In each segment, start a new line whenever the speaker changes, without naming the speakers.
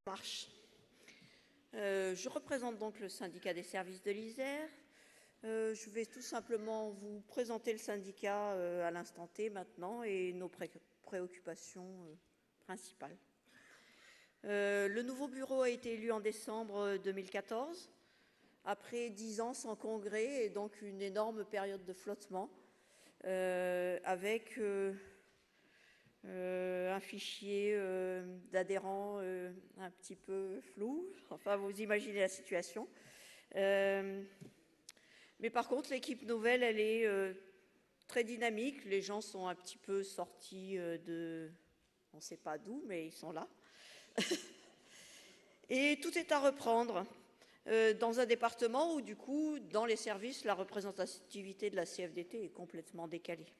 Marche. Je représente donc le syndicat des services de l'Isère. Je vais tout simplement vous présenter le syndicat à l'instant T maintenant et nos préoccupations principales. Le nouveau bureau a été élu en décembre 2014, après 10 ans sans congrès et donc une énorme période de flottement, avec un fichier d'adhérents un petit peu flou. Enfin, vous imaginez la situation. Mais par contre, l'équipe nouvelle, elle est très dynamique. Les gens sont un petit peu sortis de... On ne sait pas d'où, mais ils sont là. Et tout est à reprendre dans un département où, du coup, dans les services, la représentativité de la CFDT est complètement décalée.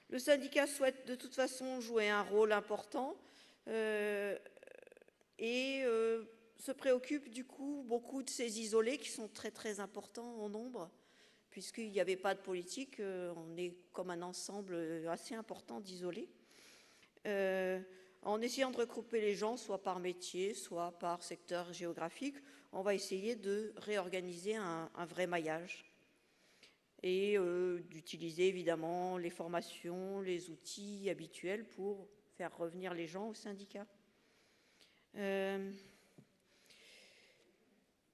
Le syndicat souhaite de toute façon jouer un rôle important et se préoccupe du coup beaucoup de ces isolés qui sont très très importants en nombre, puisqu'il n'y avait pas de politique, on est comme un ensemble assez important d'isolés. En essayant de regrouper les gens, soit par métier, soit par secteur géographique, on va essayer de réorganiser un vrai maillage et d'utiliser évidemment les formations, les outils habituels pour faire revenir les gens au syndicat.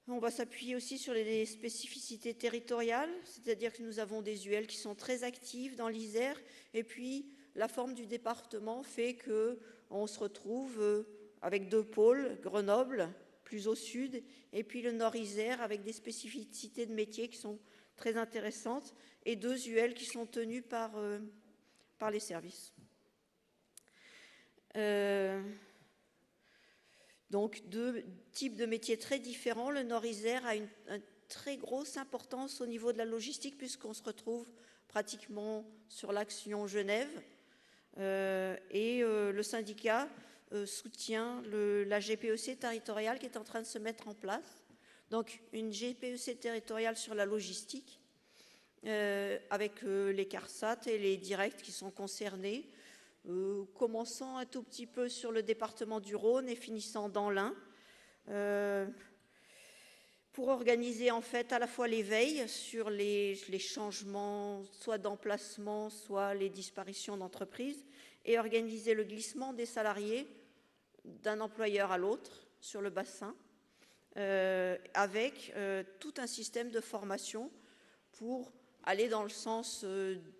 On va s'appuyer aussi sur les spécificités territoriales, c'est-à-dire que nous avons des UL qui sont très actives dans l'Isère, et puis la forme du département fait qu'on se retrouve avec 2 pôles, Grenoble, plus au sud, et puis le Nord-Isère, avec des spécificités de métiers qui sont très intéressantes, et 2 UL qui sont tenus par les services. Donc 2 types de métiers très différents. Le Nord-Isère a une très grosse importance au niveau de la logistique puisqu'on se retrouve pratiquement sur l'action Genève et le syndicat soutient la GPEC territoriale qui est en train de se mettre en place. Donc une GPEC territoriale sur la logistique avec les CARSAT et les directs qui sont concernés. Commençant un tout petit peu sur le département du Rhône et finissant dans l'Ain, pour organiser en fait à la fois les veilles sur les changements, soit d'emplacement, soit les disparitions d'entreprises, et organiser le glissement des salariés d'un employeur à l'autre sur le bassin, avec tout un système de formation pour aller dans le sens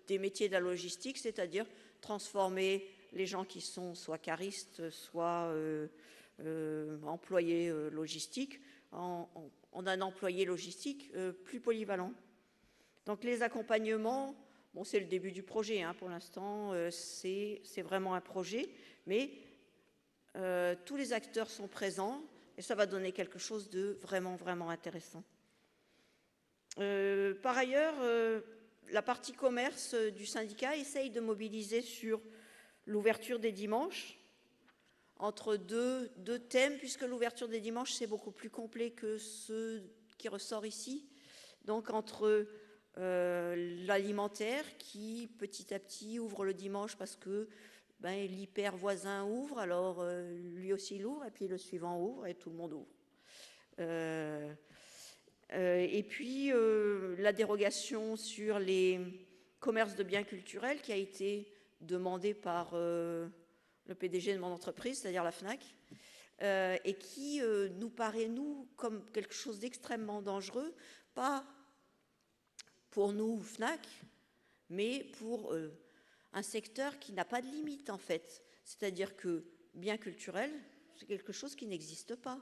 des métiers de la logistique, c'est-à-dire transformer les gens qui sont soit caristes, soit employés logistiques, en un employé logistique plus polyvalent. Donc les accompagnements, bon, c'est le début du projet, hein, pour l'instant, c'est vraiment un projet, mais tous les acteurs sont présents et ça va donner quelque chose de vraiment, vraiment intéressant. Par ailleurs, la partie commerce du syndicat essaye de mobiliser sur l'ouverture des dimanches, entre deux thèmes, puisque l'ouverture des dimanches, c'est beaucoup plus complet que ce qui ressort ici. Donc, entre l'alimentaire, qui petit à petit ouvre le dimanche parce que l'hyper voisin ouvre, alors lui aussi il ouvre, et puis le suivant ouvre, et tout le monde ouvre. Et puis, la dérogation sur les commerces de biens culturels qui a été demandée par le PDG de mon entreprise, c'est-à-dire la FNAC, et qui nous paraît, nous, comme quelque chose d'extrêmement dangereux, pas pour nous, FNAC, mais pour un secteur qui n'a pas de limite, en fait. C'est-à-dire que bien culturel, c'est quelque chose qui n'existe pas.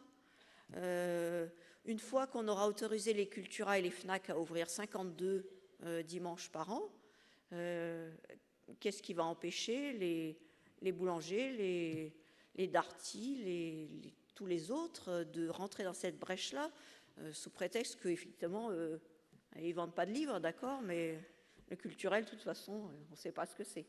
Une fois qu'on aura autorisé les Cultura et les FNAC à ouvrir 52 dimanches par an, qu'est-ce qui va empêcher les boulangers, les darty, tous les autres de rentrer dans cette brèche-là, sous prétexte qu'effectivement, ils ne vendent pas de livres, d'accord, mais le culturel, de toute façon, on ne sait pas ce que c'est.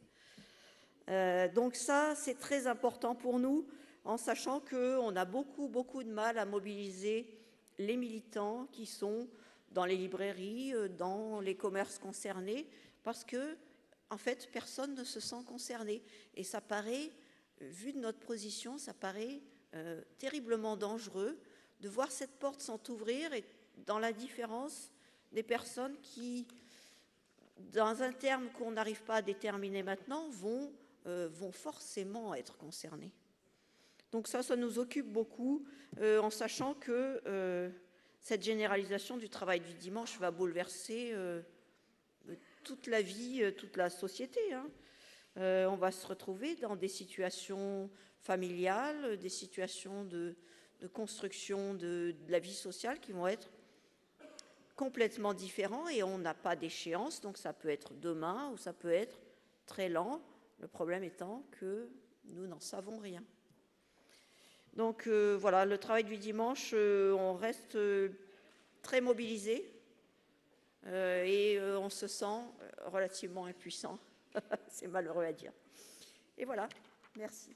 Donc ça, c'est très important pour nous, en sachant qu'on a beaucoup, beaucoup de mal à mobiliser les militants qui sont dans les librairies, dans les commerces concernés, parce que en fait, personne ne se sent concerné. Et ça paraît, vu de notre position, ça paraît terriblement dangereux de voir cette porte s'entrouvrir et dans l'indifférence des personnes qui, dans un terme qu'on n'arrive pas à déterminer maintenant, vont forcément être concernées. Donc ça nous occupe beaucoup, en sachant que cette généralisation du travail du dimanche va bouleverser toute la vie, toute la société, hein. On va se retrouver dans des situations familiales, des situations de construction de la vie sociale qui vont être complètement différentes et on n'a pas d'échéance, donc ça peut être demain ou ça peut être très lent, le problème étant que nous n'en savons rien. Donc voilà, le travail du dimanche, on reste très mobilisé et on se sent relativement impuissant. C'est malheureux à dire. Et voilà, merci.